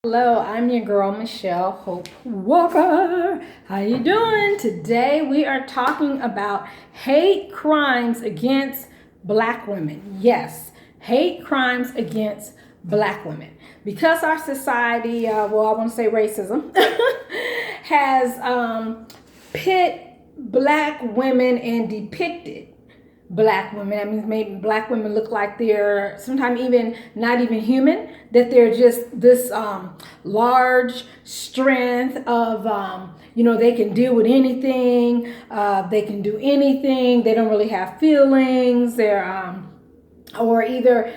Hello, I'm your girl Michelle Hope Walker. How you doing? Today we are talking about hate crimes against black women. Yes, hate crimes against black women. Because our society, I want to say racism, has pit black women and depicted black women. That means maybe black women look like they're sometimes even not even human, that they're just this large strength of, they can deal with anything, they can do anything, they don't really have feelings, or either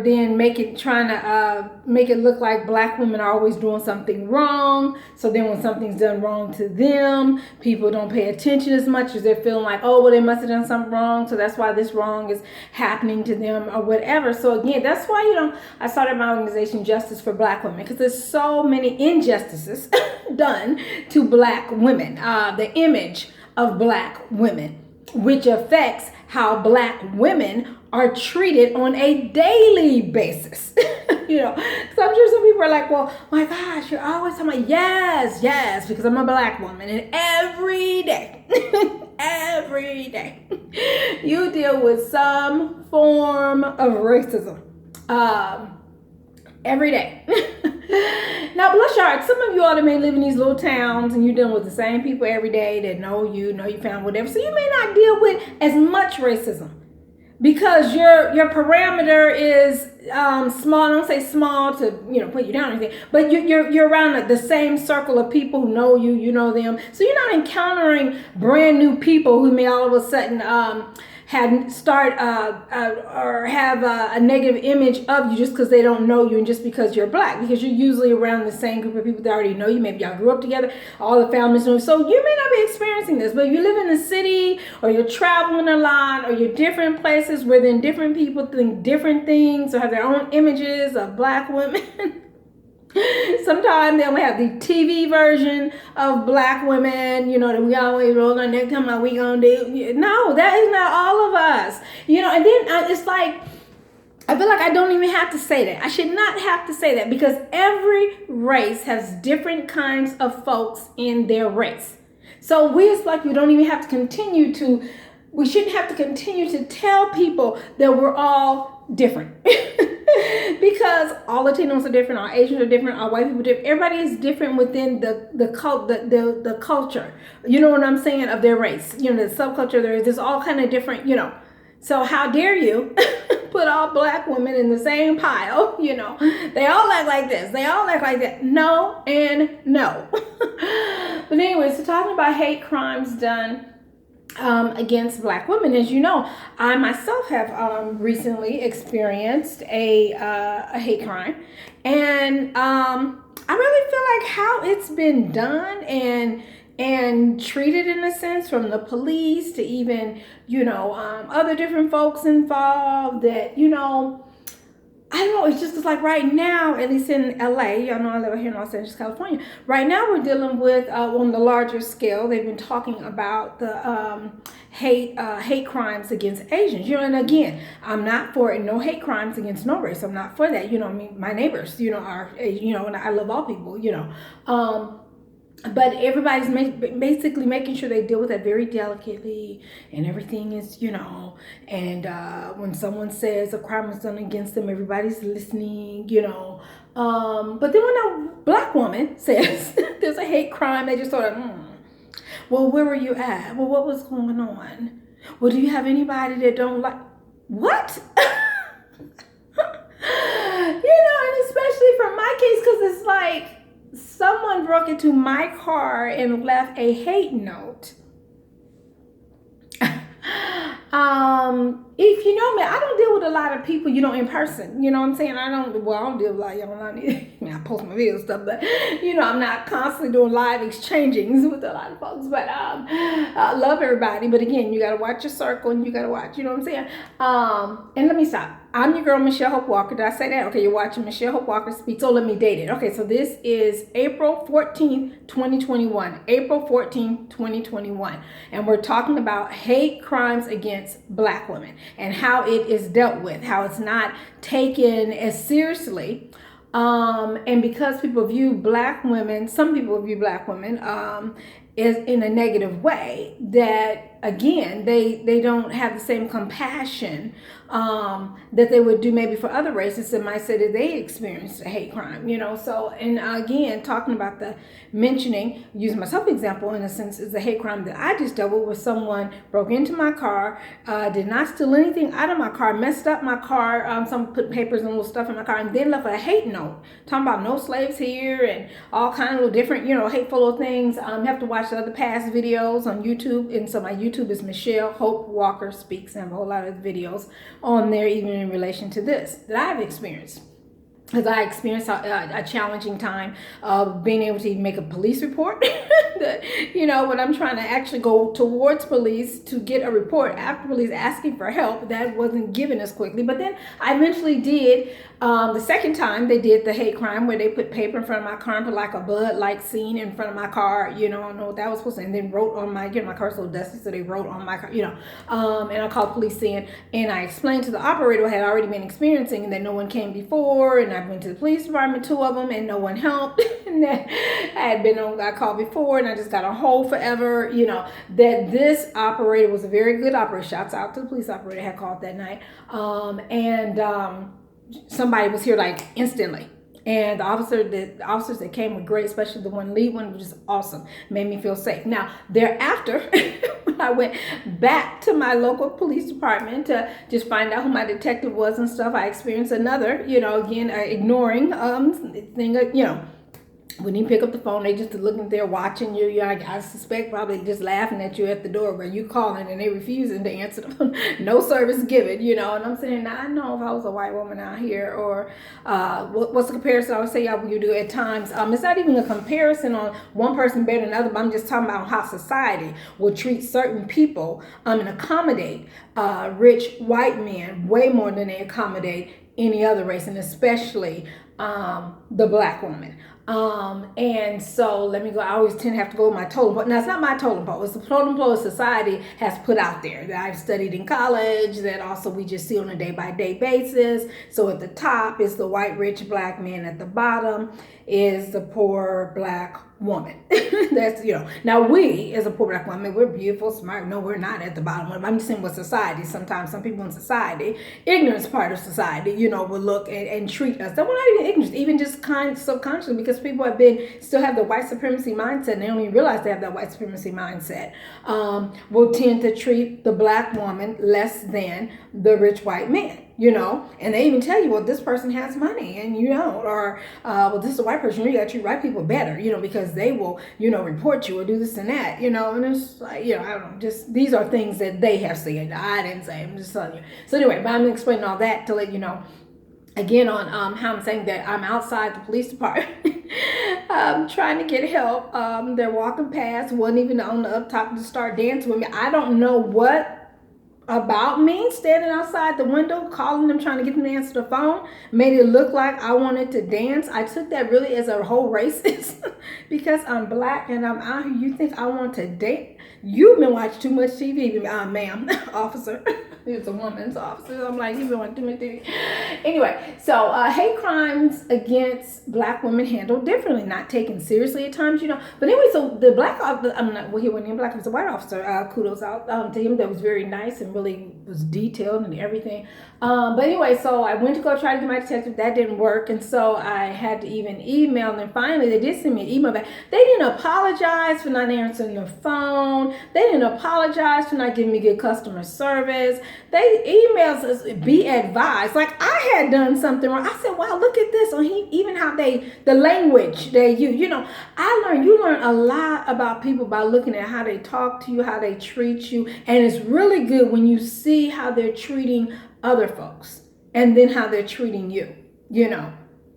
then trying to make it look like black women are always doing something wrong. So then when something's done wrong to them, people don't pay attention as much as they're feeling like, oh, well, they must have done something wrong. So that's why this wrong is happening to them or whatever. So again, that's why, I started my organization, Justice for Black Women, because there's so many injustices done to black women. The image of black women, which affects how black women are treated on a daily basis. So I'm sure some people are like, well, my gosh, you're always talking about, yes, because I'm a black woman. And every day, every day, you deal with some form of racism. Every day. Now, bless your heart, some of you all that may live in these little towns and you're dealing with the same people every day that know you found whatever. So you may not deal with as much racism because your parameter is small. I don't say small to put you down or anything, but you're around the same circle of people who know you, you know them. So you're not encountering brand new people who may all of a sudden have a negative image of you just because they don't know you and just because you're black, because you're usually around the same group of people that already know you. Maybe y'all grew up together, all the families know you. So you may not be experiencing this, but if you live in the city or you're traveling a lot or you're different places where then different people think different things or have their own images of black women. Sometimes they only have the TV version of black women, that we always roll our neck, talking about we gonna do. No, that is not all of us. And then it's like, I feel like I don't even have to say that. I should not have to say that because every race has different kinds of folks in their race. So it's like we shouldn't have to continue to tell people that we're all different. Because all Latinos are different, all Asians are different, all white people are different. Everybody is different within the culture. You know what I'm saying, of their race. The subculture there's all kind of different, So how dare you put all black women in the same pile, They all act like this, they all act like that. No and no. But anyway, so talking about hate crimes done against black women. As you know, I myself have recently experienced a hate crime, and I really feel like how it's been done and treated, in a sense, from the police to even other different folks involved, that I don't know, it's just like right now, at least in LA, y'all know I live here in Los Angeles, California. Right now we're dealing with, on the larger scale, they've been talking about the hate crimes against Asians. And again, I'm not for it, no hate crimes against no race. I'm not for that. My neighbors, are, and I love all people, but everybody's basically making sure they deal with that very delicately, and everything is, and when someone says a crime is done against them, everybody's listening, but then when a black woman says there's a hate crime, they just sort of, well, where were you at? Well, what was going on? Well, do you have anybody that don't like, what? And especially from my case, because it's like, someone broke into my car and left a hate note. If you know me, I don't deal with a lot of people, in person. You know what I'm saying? I don't deal with a lot of y'all. I post my videos stuff, but I'm not constantly doing live exchangings with a lot of folks. But I love everybody. But again, you gotta watch your circle and you gotta watch, you know what I'm saying? And let me stop. I'm your girl, Michelle Hope Walker. Did I say that? Okay, you're watching Michelle Hope Walker Speaks. So let me date it. Okay, so this is April 14th, 2021. April 14th, 2021. And we're talking about hate crimes against black women and how it is dealt with, how it's not taken as seriously And because people view black women, some people view black women is in a negative way, that again they don't have the same compassion that they would do maybe for other races that might say that they experienced a hate crime, so, and again, talking about the mentioning, using myself example in a sense, is a hate crime that I just dealt with someone broke into my car, did not steal anything out of my car, messed up my car, some put papers and little stuff in my car, and then left a hate note talking about no slaves here and all kinds of different, hateful little things. You have to watch the other past videos on YouTube, and so my YouTube is Michelle Hope Walker Speaks, and I have a whole lot of videos on there, even in relation to this that I've experienced. Because I experienced a challenging time of being able to even make a police report. When I'm trying to actually go towards police to get a report after police asking for help, that wasn't given as quickly. But then I eventually did. The second time they did the hate crime where they put paper in front of my car and put like a blood-like scene in front of my car. I don't know what that was supposed to, and then wrote on my, my car's so dusty, so they wrote on my car, and I called police in, and I explained to the operator what I had already been experiencing, and that no one came before, and I went to the police department, 2 of them, and no one helped. And that I called before, and I just got on hold forever. That this operator was a very good operator. Shouts out to the police operator had called that night. Somebody was here like instantly. And the officers that came were great, especially the lead one, which is awesome. Made me feel safe. Now, thereafter, when I went back to my local police department to just find out who my detective was and stuff, I experienced another, again, ignoring thing, wouldn't even pick up the phone. They just looking there watching you. I suspect probably just laughing at you at the door where you calling and they refusing to answer the phone. No service given, and I'm saying, now I know if I was a white woman out here, or what's the comparison I would say you do at times. It's not even a comparison on one person better than another, but I'm just talking about how society will treat certain people and accommodate rich white men way more than they accommodate any other race, and especially the black woman. And so let me go. I always tend to have to go with my totem pole. Now, it's not my totem pole. It's the totem pole society has put out there that I've studied in college, that also we just see on a day-by-day basis. So at the top is the white, rich black man. At the bottom is the poor black woman. That's, now we as a poor black woman, we're beautiful, smart. No, we're not at the bottom. I'm just saying what society, sometimes some people in society, ignorance part of society, will look and treat us. That we're not even ignorant, even just subconsciously, because people still have the white supremacy mindset, and they don't even realize they have that white supremacy mindset, will tend to treat the black woman less than the rich white man. And they even tell you, well, this person has money and you don't, or well, this is a white person, you gotta treat white people better, because they will, report you or do this and that, and it's like, I don't know, just these are things that they have said. I didn't say, I'm just telling you. So anyway, but I'm explaining all that to let you know again on how I'm saying that I'm outside the police department trying to get help. They're walking past, wasn't even on the up top to start dancing with me. I don't know what about me standing outside the window, calling them, trying to get them to answer the phone, made it look like I wanted to dance. I took that really as a whole racist because I'm black and I'm out here. You think I want to date? You've been watching too much TV, ma'am, officer. It's a woman's officer. I'm like, you've been watching too much TV. Anyway, so hate crimes against black women handled differently, not taken seriously at times, But anyway, so the black officer, he wasn't even black, he was a white officer. Kudos out to him. That was very nice and really was detailed and everything. But anyway, so I went to go try to get my detective. That didn't work, and so I had to even email them. And finally, they did send me an email back. They didn't apologize for not answering the phone. They didn't apologize for not giving me good customer service. They emailed us, be advised. Like I had done something wrong. I said, wow, look at this. Even how the language they use. You learn a lot about people by looking at how they talk to you, how they treat you. And it's really good when you see how they're treating other folks and then how they're treating you,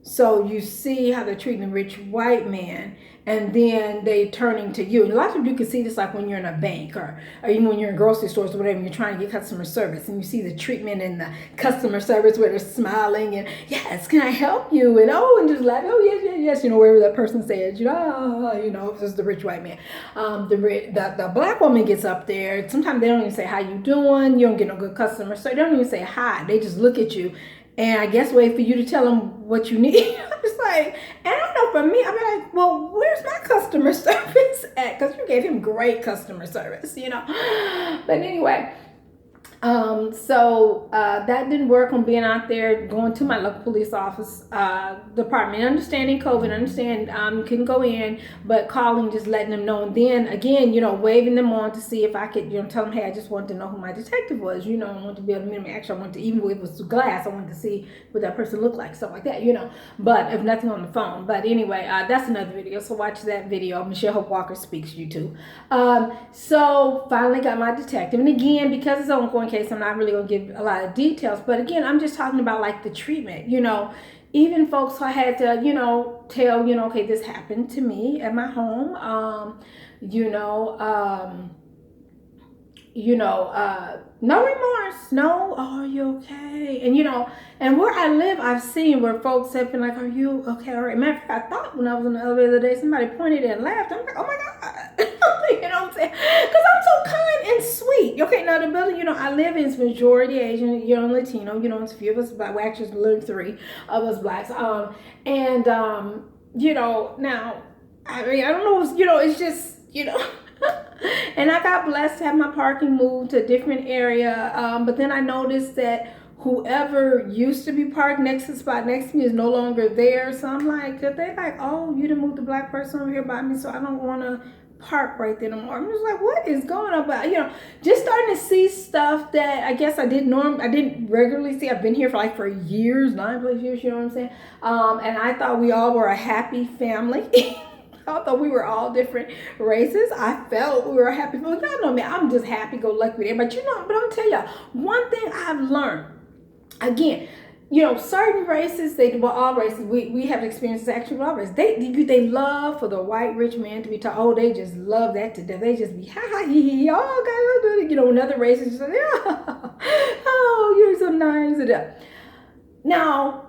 So you see how they're treating the rich white man, and then they turning to you. And a lot of people, you can see this like when you're in a bank or even when you're in grocery stores or whatever, and you're trying to get customer service, and you see the treatment in the customer service where they're smiling and, yes, can I help you? And just like, oh, yes, wherever that person says, this is the rich white man. The black woman gets up there. Sometimes they don't even say, how you doing? You don't get no good customer service. They don't even say hi. They just look at you and I guess wait for you to tell them what you need. I'm just like, and I know for me, I'd be like, well, where's my customer service at? Because you gave him great customer service, you know. But anyway, so that didn't work on being out there, going to my local police office department, understanding COVID, understand couldn't go in, but calling, just letting them know. And then again, you know, waving them on to see if I could, you know, tell them, hey, I just wanted to know who my detective was, you know, I wanted to be able to meet him. Actually, I wanted to, even if it was glass, I wanted to see what that person looked like, stuff like that, you know, but if nothing on the phone. But anyway, that's another video, so watch that video. Michelle Hope Walker Speaks YouTube. So finally got my detective, and again, because it's an ongoing case, I'm not really gonna give a lot of details, but again, I'm just talking about like the treatment, you know. Even folks I had to, you know, tell, you know, okay, this happened to me at my home, no remorse, no, oh, are you okay? And you know, and where I live, I've seen where folks have been like, are you okay? All right. Matter of fact, I thought when I was in the elevator the other day, somebody pointed and laughed. I'm like, oh my God. You know what I'm saying? Because I'm so kind and sweet. Okay, now the building, you know, I live in, it's majority Asian, you know, Latino, you know, it's a few of us black, well, actually literally 3 of us blacks. You know, now, I mean, I don't know, you know, it's just, you know, and I got blessed to have my parking moved to a different area. But then I noticed that whoever used to be parked next to the spot next to me is no longer there. So I'm like, they're like, oh, you didn't move the black person over here by me, so I don't want to park right there no more. I'm just like, what is going on? But you know, just starting to see stuff that I guess I didn't regularly see. I've been here for years, 9+ years, you know what I'm saying? And I thought we all were a happy family. Although we were all different races, I felt we were happy. Well, y'all know me, I'm just happy-go-lucky with everybody. You know, but I'm telling y'all, one thing I've learned, again, you know, certain races, all races, we have experiences actually with all races. They love for the white rich man to be taught, oh, they just love that to death. They just be, ha, ha, hee, hee, oh, God, you know, another race is just like, yeah, oh, you're so nice. Now,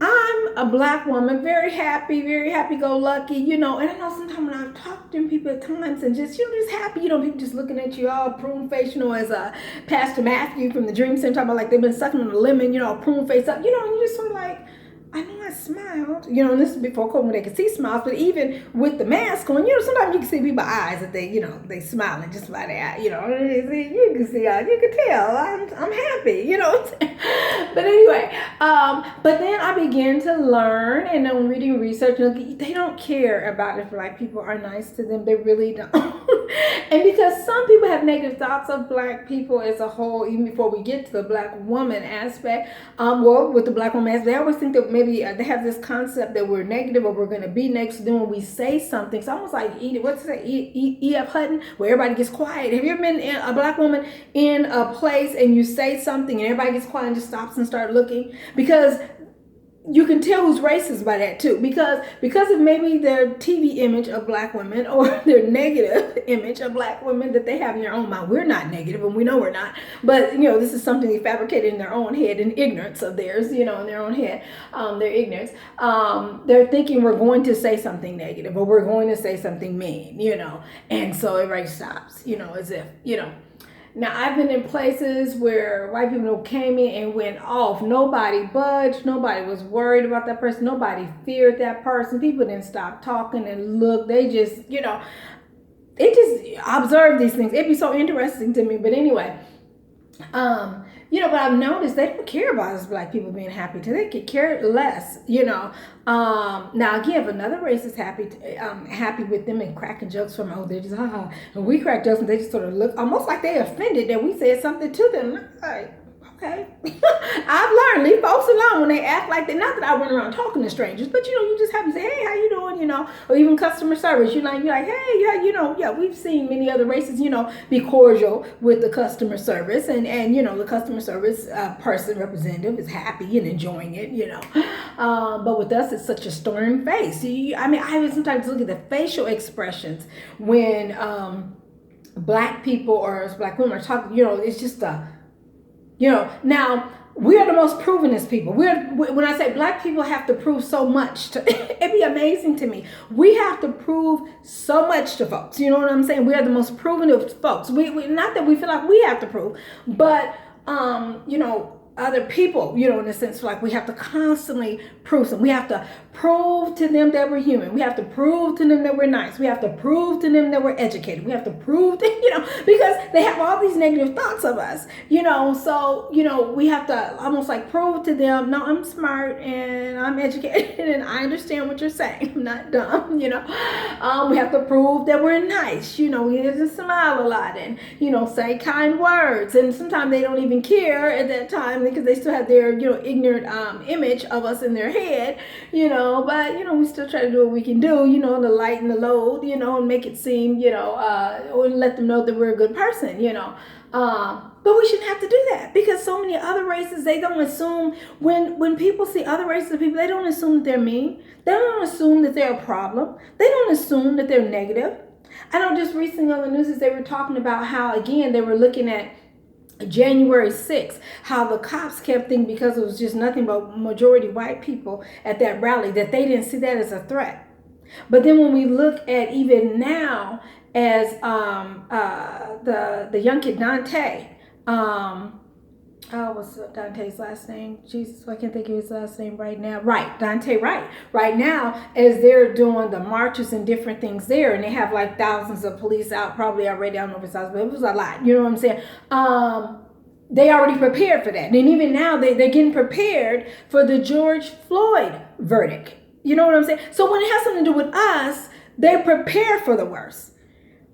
I'm a black woman, very happy-go-lucky, you know, and I know sometimes when I've talked to people at times and just, you know, just happy, you know, people just looking at you all prune face, you know, as Pastor Matthew from the Dream Center talking about like they've been sucking on a lemon, you know, prune face up, you know, and you just sort of like, I know I smiled, you know, and this is before COVID when they could see smiles, but even with the mask on, you know, sometimes you can see people's eyes that they, you know, they smiling just by their eye, you know, you can see, you can tell, I'm happy, you know. But anyway, but then I began to learn, and I'm reading research, and they don't care about if black people are nice to them, they really don't. And because some people have negative thoughts of black people as a whole, even before we get to the black woman aspect, well, with the black woman aspect, they always think that maybe they have this concept that we're negative or we're going to be next. So then when we say something, it's almost like E.F. Hutton, where everybody gets quiet. Have you ever been a black woman in a place and you say something and everybody gets quiet and just stops and start looking? Because you can tell who's racist by that too, because of maybe their TV image of black women or their negative image of black women that they have in their own mind. We're not negative, and we know we're not, but you know, this is something they fabricated in their own head, in ignorance of theirs, you know, in their own head, their ignorance. They're thinking we're going to say something negative or we're going to say something mean, you know, and so everybody stops, you know, as if, you know. Now, I've been in places where white people came in and went off. Nobody budged. Nobody was worried about that person. Nobody feared that person. People didn't stop talking and look. They just, you know, they just observe these things. It'd be so interesting to me. But anyway, you know, but I've noticed they don't care about us black people being happy too. They could care less, you know. Now again, if another race is happy with them and cracking jokes from, oh, they're just and we crack jokes and they just sort of look almost like they offended that we said something to them. Like, okay. I've learned, leave folks alone when they act like that. Not that I run around talking to strangers, but you know, you just have to say, hey, how you doing, you know, or even customer service. You're like, hey, yeah, you know, yeah, we've seen many other races, you know, be cordial with the customer service, and you know, the customer service person representative is happy and enjoying it, you know. But with us, it's such a stern face. I mean, I would sometimes look at the facial expressions when black people or black women are talking, you know, it's just you know, now we are the most provenest people. When I say black people have to prove so much, it'd be amazing to me. We have to prove so much to folks. You know what I'm saying? We are the most proven of folks. We not that we feel like we have to prove, but you know, other people, in a sense, like we have to constantly prove them. We have to prove to them that we're human. We have to prove to them that we're nice. We have to prove to them that we're educated. We have to prove to, because they have all these negative thoughts of us, so, we have to almost like prove to them, no, I'm smart and I'm educated and I understand what you're saying. I'm not dumb, we have to prove that we're nice, we have to smile a lot and, say kind words. And sometimes they don't even care at that time because they still have their, ignorant image of us in their head, but, we still try to do what we can do, to lighten the load, and make it seem, or let them know that we're a good person, but we shouldn't have to do that because so many other races, they don't assume, when people see other races of people, they don't assume that they're mean. They don't assume that they're a problem. They don't assume that they're negative. I know just recently on the news they were talking about how, again, they were looking at January 6th, how the cops kept thinking because it was just nothing but majority white people at that rally, that they didn't see that as a threat. But then when we look at even now as the young kid Dante, what's Dante's last name? Jesus, I can't think of his last name right now. Right, Dante Wright. Right now, as they're doing the marches and different things there, and they have like thousands of police out, probably already, I don't know if it's thousands, but it was a lot. You know what I'm saying? They already prepared for that. And even now, they're getting prepared for the George Floyd verdict. You know what I'm saying? So when it has something to do with us, they're prepared for the worst.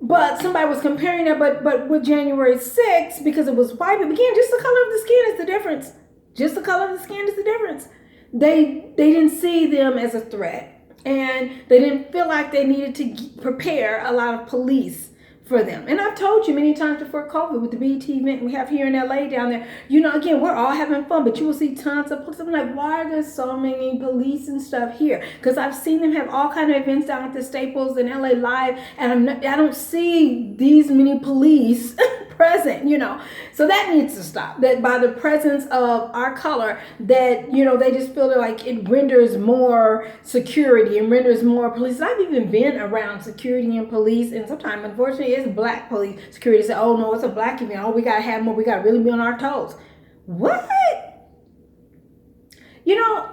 But somebody was comparing that, but with January 6th, because it was white people, again, just the color of the skin is the difference. Just the color of the skin is the difference. They didn't see them as a threat, and they didn't feel like they needed to prepare a lot of police for them. And I've told you many times before COVID with the BET event we have here in LA down there, again, we're all having fun, but you will see tons of police. I'm like, why are there so many police and stuff here? Because I've seen them have all kind of events down at the Staples and LA Live, and I don't see these many police present, so that needs to stop. That by the presence of our color, that they just feel like it renders more security and renders more police. And I've even been around security and police, and sometimes unfortunately it's black police security say, oh no, it's a black event, oh we gotta have more, we gotta really be on our toes. What?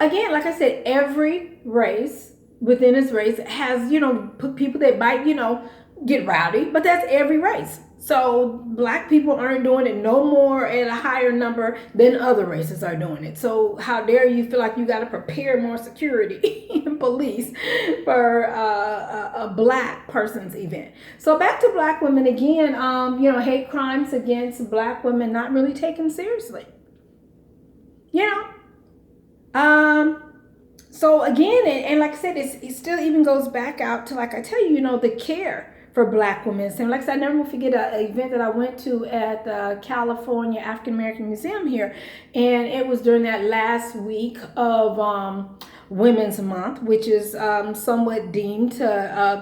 Again, like I said, every race within its race has people that might get rowdy, but that's every race. So black people aren't doing it no more at a higher number than other races are doing it. So how dare you feel like you got to prepare more security and police for a black person's event. So back to black women again, hate crimes against black women not really taken seriously. So again, and like I said, it still even goes back out to, like I tell you, the care for black women. And like I said, I never will forget an event that I went to at the California African American Museum here, and it was during that last week of Women's Month, which is somewhat deemed,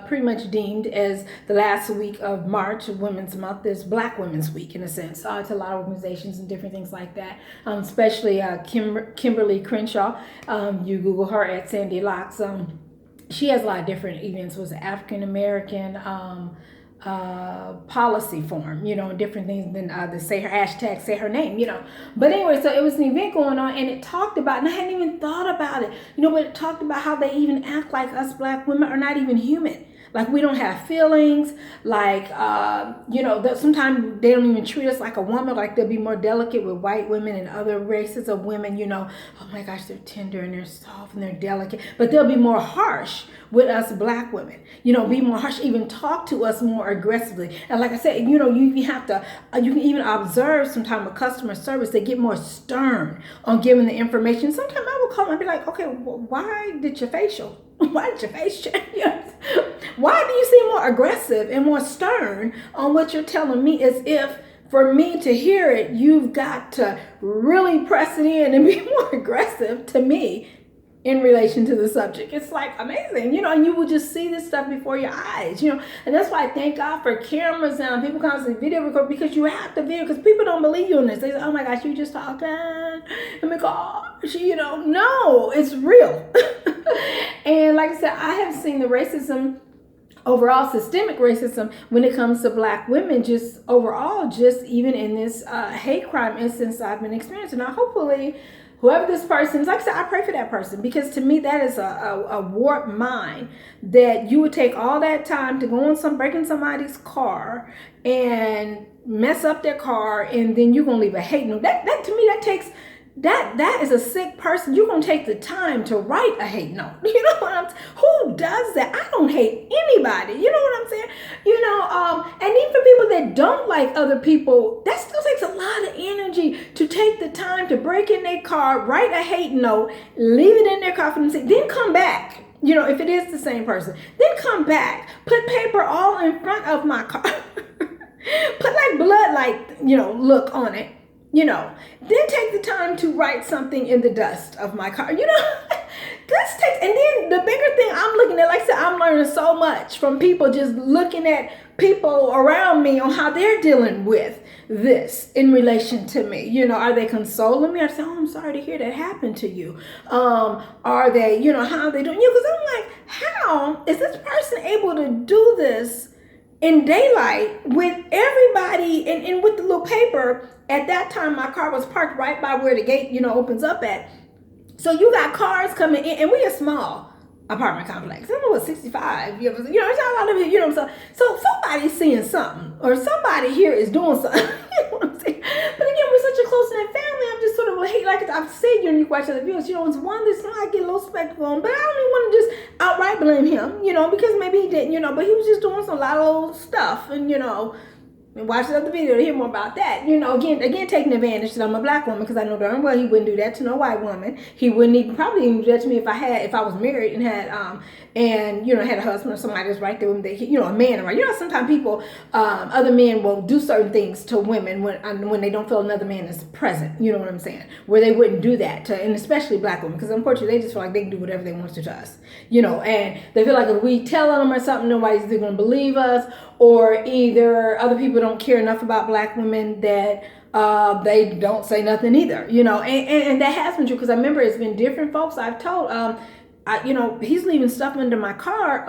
pretty much deemed as the last week of March. Women's Month is Black Women's Week in a sense. To a lot of organizations and different things like that, especially Kimberly Crenshaw. You Google her at Sandy Locks. She has a lot of different events. It was African American policy forum, different things than the say her hashtag, say her name, But anyway, so it was an event going on, and it talked about, and I hadn't even thought about it, but it talked about how they even act like us black women are not even human. Like we don't have feelings, like, that sometimes they don't even treat us like a woman, like they'll be more delicate with white women and other races of women, oh my gosh, they're tender and they're soft and they're delicate, but they'll be more harsh with us black women, be more harsh, even talk to us more aggressively. And like I said, you even have to, you can even observe sometimes with customer service, they get more stern on giving the information. Sometimes I will call and be like, okay, well, why did your facial? Why did your face change? Why do you seem more aggressive and more stern on what you're telling me, as if for me to hear it, you've got to really press it in and be more aggressive to me in relation to the subject. It's like amazing, and you will just see this stuff before your eyes, and that's why I thank God for cameras now. People constantly video record, because you have to video, because people don't believe you in this. They say, oh my gosh, you just talking. Oh my gosh, no, it's real. And like I said, I have seen the racism overall systemic racism when it comes to black women, just overall, just even in this hate crime instance I've been experiencing. Now, hopefully, whoever this person is, like I said, I pray for that person, because to me that is a warped mind, that you would take all that time to go on break in somebody's car and mess up their car, and then you're gonna leave a hate note. That to me, that takes that is a sick person. You're gonna take the time to write a hate note. You know what I'm saying? Who does that? I don't hate anybody. You know what I'm saying? And even for people that don't like other people, that still takes a lot of energy to take the time to break in their car, write a hate note, leave it in their car for them, then come back. If it is the same person, then come back, put paper all in front of my car, put like blood, look on it. Then take the time to write something in the dust of my car. This takes, and then the bigger thing I'm looking at, like I said, I'm learning so much from people, just looking at people around me on how they're dealing with this in relation to me. Are they consoling me? I say, oh, I'm sorry to hear that happened to you. Are they, how are they doing? Because I'm like, how is this person able to do this in daylight with everybody and with the little paper? At that time, my car was parked right by where the gate, opens up at. So you got cars coming in, and we a small apartment complex. I don't know what 65. It's a lot of it. So somebody's seeing something, or somebody here is doing something. You know what I'm saying? But again, we're such a close-knit family. I'm just sort of like I've said, you watch other videos. It's one that's I get a little spectacle on, but I don't even want to just outright blame him. Because maybe he didn't. But he was just doing a lot of old stuff, and and watch the other video to hear more about that. Again, taking advantage that I'm a black woman, because I know darn well he wouldn't do that to no white woman. He wouldn't probably even do that to me if I was married and had had a husband or somebody that's right there with me. A man, right? Sometimes people, other men will do certain things to women when they don't feel another man is present. You know what I'm saying? Where they wouldn't do that to, and especially black women, because unfortunately they just feel like they can do whatever they want to us. And they feel like if we tell them or something, nobody's either going to believe us, or either other people don't care enough about black women that they don't say nothing either, and that has been true, because I remember it's been different folks I've told, he's leaving stuff under my car.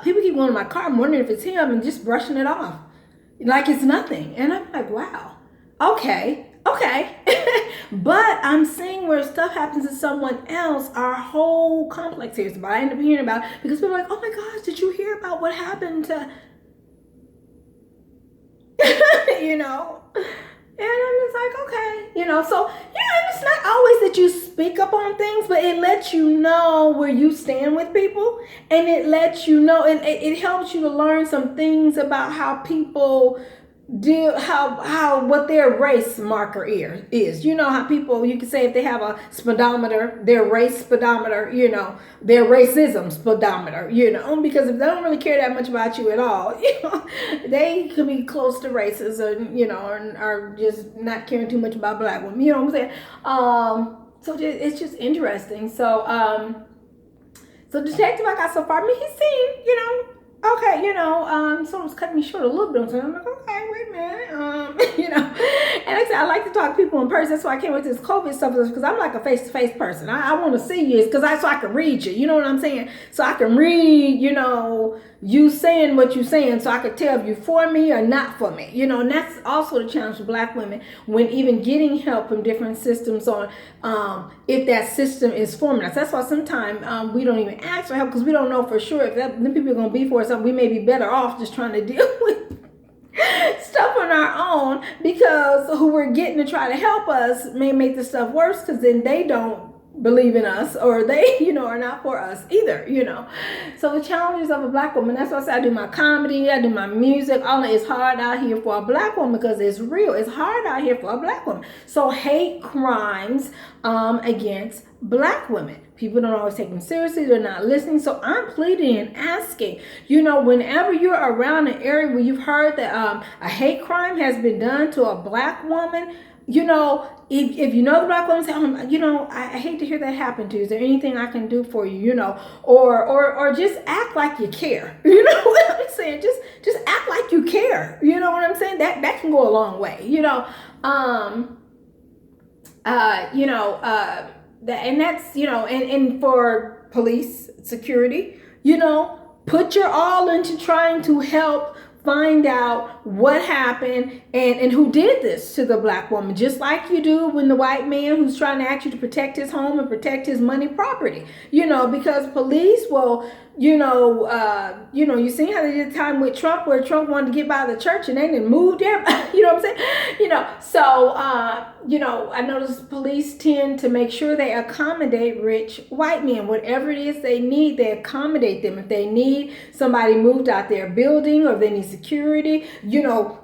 People keep going to my car. I'm wondering if it's him, and just brushing it off like it's nothing. And I'm like, wow, okay. But I'm seeing where stuff happens to someone else, our whole complex here is about. I end up hearing about it because people are like, oh my gosh, did you hear about what happened to And I'm just like, okay, so it's not always that you speak up on things, but it lets you know where you stand with people, and it lets you know, and it helps you to learn some things about how people do, how what their race marker is. How people, you can say if they have a speedometer, their race speedometer, their racism speedometer, because if they don't really care that much about you at all, they could be close to racism, or are just not caring too much about black women. You know what I'm saying? So it's just interesting. So detective, I got so far. I mean, he seemed, okay, someone's cutting me short a little bit. So I'm like, okay, wait a minute. And like I said, I like to talk to people in person. That's why I can't wait to this COVID stuff, because I'm like a face-to-face person. I want to see you, so I can read you. You know what I'm saying? So I can read, you saying what you're saying, so I can tell if you're for me or not for me. And that's also the challenge for black women when even getting help from different systems on if that system is forming us. That's why sometimes we don't even ask for help, because we don't know for sure if them people are going to be for us. We may be better off just trying to deal with stuff on our own, because who we're getting to try to help us may make the stuff worse, because then they don't believe in us, or they are not for us either. So the challenges of a black woman, that's why I say I do my comedy, I do my music. All of it's hard out here for a black woman, because it's real. It's hard out here for a black woman. So hate crimes against black women, people don't always take them seriously. They're not listening. So I'm pleading and asking, whenever you're around an area where you've heard that a hate crime has been done to a black woman, if you know the black woman, say, I hate to hear that happen to you. Is there anything I can do for you? Or just act like you care. You know what I'm saying? Just act like you care. You know what I'm saying? That can go a long way. And that's, and for police security, put your all into trying to help find out what happened and who did this to the black woman, just like you do when the white man who's trying to ask you to protect his home and protect his money property, because police will, you seen how they did the time with Trump, where Trump wanted to get by the church and they didn't move there. You know what I'm saying? So, I notice police tend to make sure they accommodate rich white men. Whatever it is they need, they accommodate them. If they need somebody moved out their building or if they need security,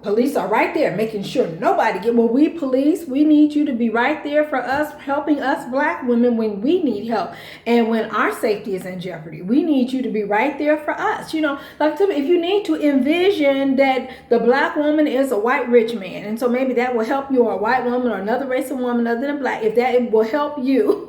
police are right there making sure nobody we police, we need you to be right there for us, helping us black women when we need help. And when our safety is in jeopardy, we need you to be right there for us. Like if you need to envision that the black woman is a white rich man, and so maybe that will help you, or a white woman or another race of woman other than black, if that will help you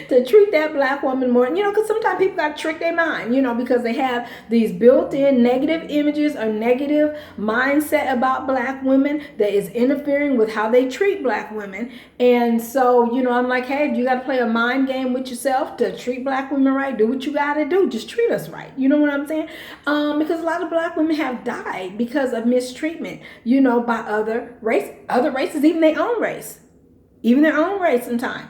to treat that black woman more, because sometimes people got to trick their mind, because they have these built-in negative images or negative mindset about black women that is interfering with how they treat black women. And so, I'm like, hey, you got to play a mind game with yourself to treat black women right. Do what you got to do. Just treat us right. You know what I'm saying? Because a lot of black women have died because of mistreatment, by other races, even their own race in time,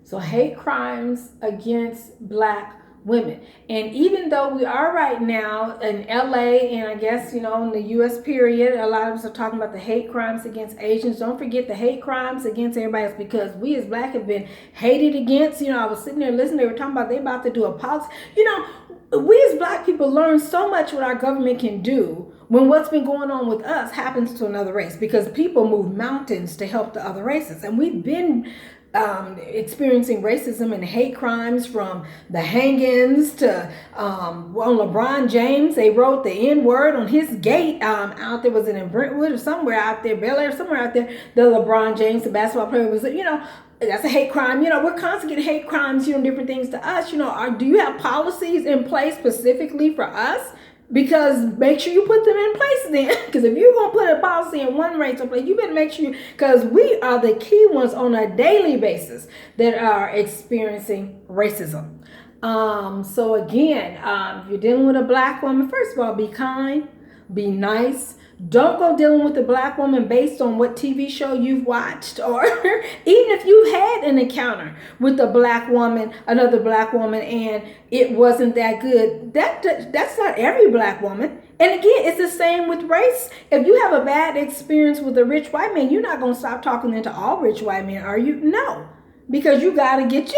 So hate crimes against black women. And even though we are right now in LA, and I guess, in the US period, a lot of us are talking about the hate crimes against Asians. Don't forget the hate crimes against everybody else, because we as black have been hated against. I was sitting there listening, they were talking about they about to do a policy. We as black people learn so much what our government can do when what's been going on with us happens to another race, because people move mountains to help the other races. And we've been experiencing racism and hate crimes, from the hangings to on LeBron James. They wrote the N-word on his gate out there, was it in Brentwood or somewhere out there, Bel Air, somewhere out there. The LeBron James, the basketball player, was, that's a hate crime. We're constantly getting hate crimes, different things to us. Do you have policies in place specifically for us? Because make sure you put them in place then. Because if you're going to put a policy in one race or place, you better make sure, because we are the key ones on a daily basis that are experiencing racism. So again, if you're dealing with a black woman, first of all, be kind, be nice. Don't go dealing with a black woman based on what TV show you've watched, or even if you've had an encounter with a black woman, another black woman, and it wasn't that good. That's not every black woman. And again, it's the same with race. If you have a bad experience with a rich white man, you're not going to stop talking into all rich white men, are you? No, because you got to get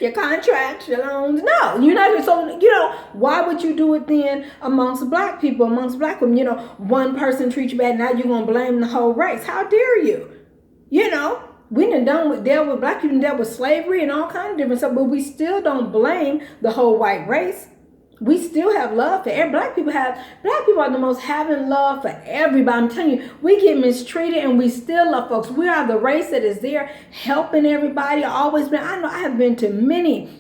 your contracts, your loans. No, you're not. So, why would you do it then amongst black people, amongst black women? One person treats you bad, now you're going to blame the whole race. How dare you? We done dealt with black people, dealt with slavery and all kinds of different stuff, but we still don't blame the whole white race. We still have love for black people. Black people are the most having love for everybody. I'm telling you, we get mistreated and we still love folks. We are the race that is there helping everybody. I know I have been to many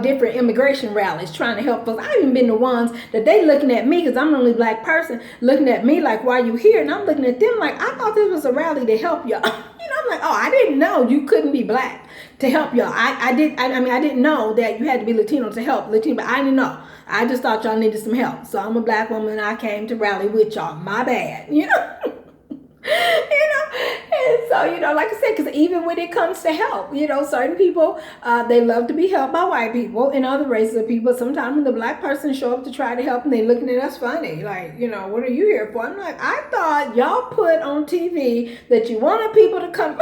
different immigration rallies trying to help folks. I've even been the ones that they looking at me, because I'm the only black person, looking at me like, why you here? And I'm looking at them like, I thought this was a rally to help y'all. I'm like, oh, I didn't know you couldn't be black to help y'all. I didn't know that you had to be Latino to help Latino, but I didn't know. I just thought y'all needed some help. So I'm a black woman and I came to rally with y'all. My bad, And so, like I said, because even when it comes to help, certain people, they love to be helped by white people and other races of people. Sometimes when the black person show up to try to help and they looking at us funny, like, what are you here for? I'm like, I thought y'all put on TV that you wanted people to come.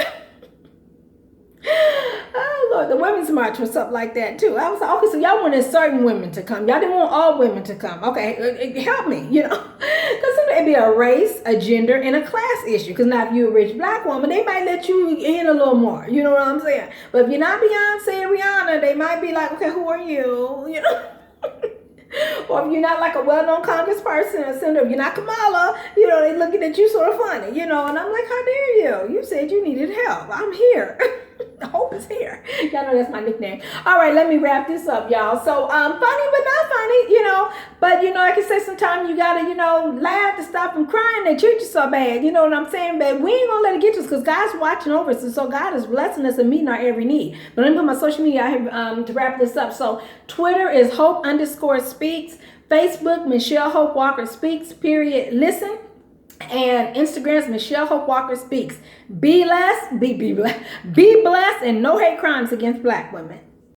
Oh Lord, the Women's March was something like that too. I was like, okay, so y'all wanted certain women to come. Y'all didn't want all women to come. Okay, help me, because sometimes it'd be a race, a gender, and a class issue. Because now if you're a rich black woman, they might let you in a little more. You know what I'm saying? But if you're not Beyonce or Rihanna, they might be like, okay, who are you? Or if you're not like a well-known congressperson or senator, if you're not Kamala, they looking at you sort of funny, and I'm like, how dare you? You said you needed help. I'm here. Hope is here. Y'all know that's my nickname. All right, let me wrap this up, y'all. So, funny but not funny, But like I said, sometimes you gotta, laugh to stop them crying. They treat you so bad. You know what I'm saying? But we ain't gonna let it get to us because God's watching over us. And so God is blessing us and meeting our every need. But let me put my social media out here to wrap this up. So Twitter is Hope_speaks. Facebook, Michelle Hope Walker Speaks, period. Listen. And Instagram is Michelle Hope Walker Speaks. Be blessed, be blessed, and no hate crimes against Black women.